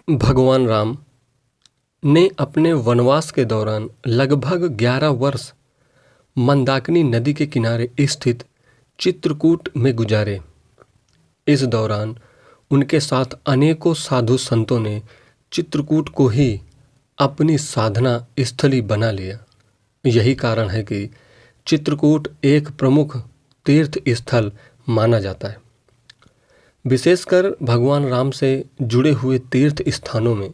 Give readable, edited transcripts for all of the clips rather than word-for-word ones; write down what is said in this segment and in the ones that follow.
भगवान राम ने अपने वनवास के दौरान लगभग 11 वर्ष मंदाकिनी नदी के किनारे स्थित चित्रकूट में गुजारे। इस दौरान उनके साथ अनेकों साधु संतों ने चित्रकूट को ही अपनी साधना स्थली बना लिया। यही कारण है कि चित्रकूट एक प्रमुख तीर्थ स्थल माना जाता है। विशेषकर भगवान राम से जुड़े हुए तीर्थ स्थानों में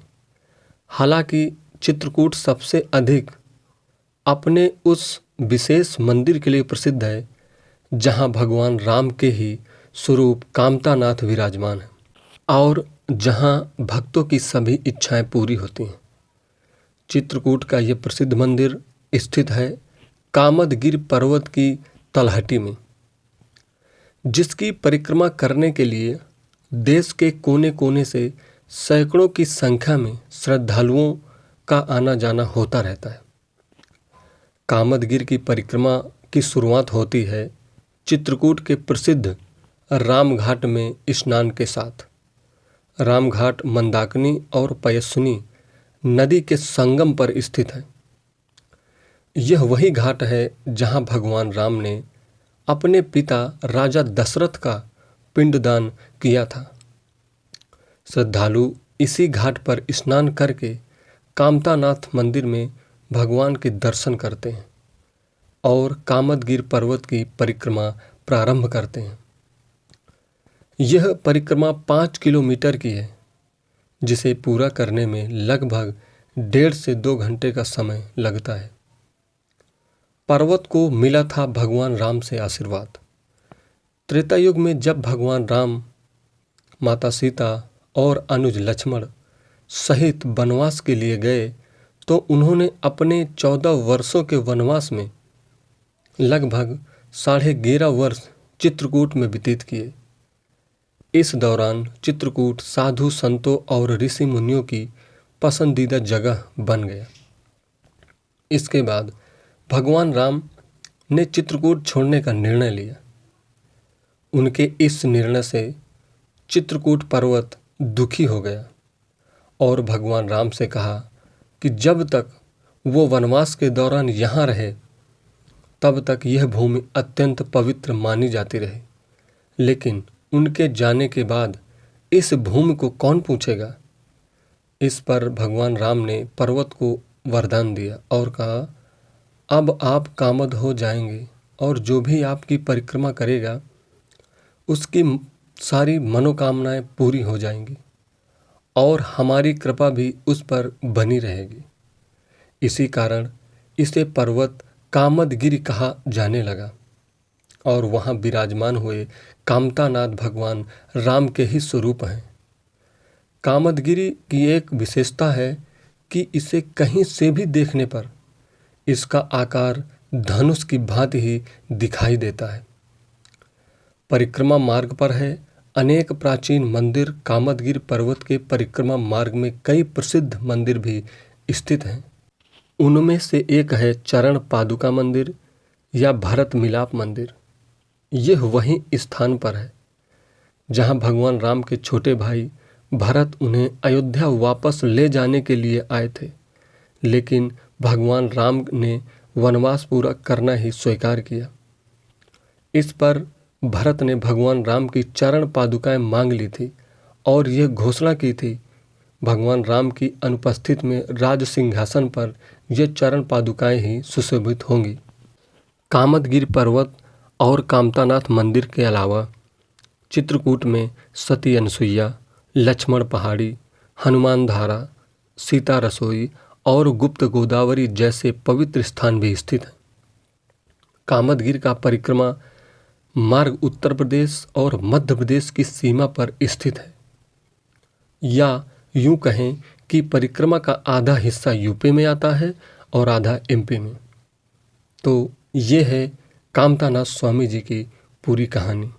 हालांकि चित्रकूट सबसे अधिक अपने उस विशेष मंदिर के लिए प्रसिद्ध है जहां भगवान राम के ही स्वरूप कामतानाथ विराजमान है और जहां भक्तों की सभी इच्छाएं पूरी होती हैं। चित्रकूट का यह प्रसिद्ध मंदिर स्थित है कामदगिरि पर्वत की तलहटी में, जिसकी परिक्रमा करने के लिए देश के कोने कोने से सैकड़ों की संख्या में श्रद्धालुओं का आना जाना होता रहता है। कामदगिरि की परिक्रमा की शुरुआत होती है चित्रकूट के प्रसिद्ध रामघाट में स्नान के साथ। रामघाट मंदाकिनी और पयस्विनी नदी के संगम पर स्थित है। यह वही घाट है जहां भगवान राम ने अपने पिता राजा दशरथ का पिंडदान किया था। श्रद्धालु इसी घाट पर स्नान करके कामतानाथ मंदिर में भगवान के दर्शन करते हैं और कामदगिरि पर्वत की परिक्रमा प्रारंभ करते हैं। यह परिक्रमा 5 किलोमीटर की है, जिसे पूरा करने में लगभग 1.5 से 2 घंटे का समय लगता है। पर्वत को मिला था भगवान राम से आशीर्वाद। त्रेता युग में जब भगवान राम, माता सीता और अनुज लक्ष्मण सहित वनवास के लिए गए तो उन्होंने अपने 14 वर्षों के वनवास में लगभग 11.5 वर्ष चित्रकूट में व्यतीत किए। इस दौरान चित्रकूट साधु संतों और ऋषि मुनियों की पसंदीदा जगह बन गया। इसके बाद भगवान राम ने चित्रकूट छोड़ने का निर्णय लिया। उनके इस निर्णय से चित्रकूट पर्वत दुखी हो गया और भगवान राम से कहा कि जब तक वो वनवास के दौरान यहाँ रहे तब तक यह भूमि अत्यंत पवित्र मानी जाती रही, लेकिन उनके जाने के बाद इस भूमि को कौन पूछेगा। इस पर भगवान राम ने पर्वत को वरदान दिया और कहा, अब आप कामद हो जाएंगे और जो भी आपकी परिक्रमा करेगा उसकी सारी मनोकामनाएं पूरी हो जाएंगी और हमारी कृपा भी उस पर बनी रहेगी। इसी कारण इसे पर्वत कामदगिरि कहा जाने लगा और वहाँ विराजमान हुए कामतानाथ भगवान राम के ही स्वरूप हैं। कामदगिरि की एक विशेषता है कि इसे कहीं से भी देखने पर इसका आकार धनुष की भांति ही दिखाई देता है। परिक्रमा मार्ग पर है अनेक प्राचीन मंदिर। कामदगिरि पर्वत के परिक्रमा मार्ग में कई प्रसिद्ध मंदिर भी स्थित हैं। उनमें से एक है चरण पादुका मंदिर या भरत मिलाप मंदिर। यह वही स्थान पर है जहां भगवान राम के छोटे भाई भरत उन्हें अयोध्या वापस ले जाने के लिए आए थे, लेकिन भगवान राम ने वनवास पूरा करना ही स्वीकार किया। इस पर भरत ने भगवान राम की चरण पादुकाएं मांग ली थी और यह घोषणा की थी भगवान राम की अनुपस्थिति में राज सिंहासन पर ये चरण पादुकाएं ही सुशोभित होंगी। कामदगिरि पर्वत और कामतानाथ मंदिर के अलावा चित्रकूट में सती अनसुईया, लक्ष्मण पहाड़ी, हनुमान धारा, सीता रसोई और गुप्त गोदावरी जैसे पवित्र स्थान भी स्थित हैं। कामदगिरि का परिक्रमा मार्ग उत्तर प्रदेश और मध्य प्रदेश की सीमा पर स्थित है, या यूं कहें कि परिक्रमा का आधा हिस्सा यूपी में आता है और आधा एमपी में। तो ये है कामतानाथ स्वामी जी की पूरी कहानी।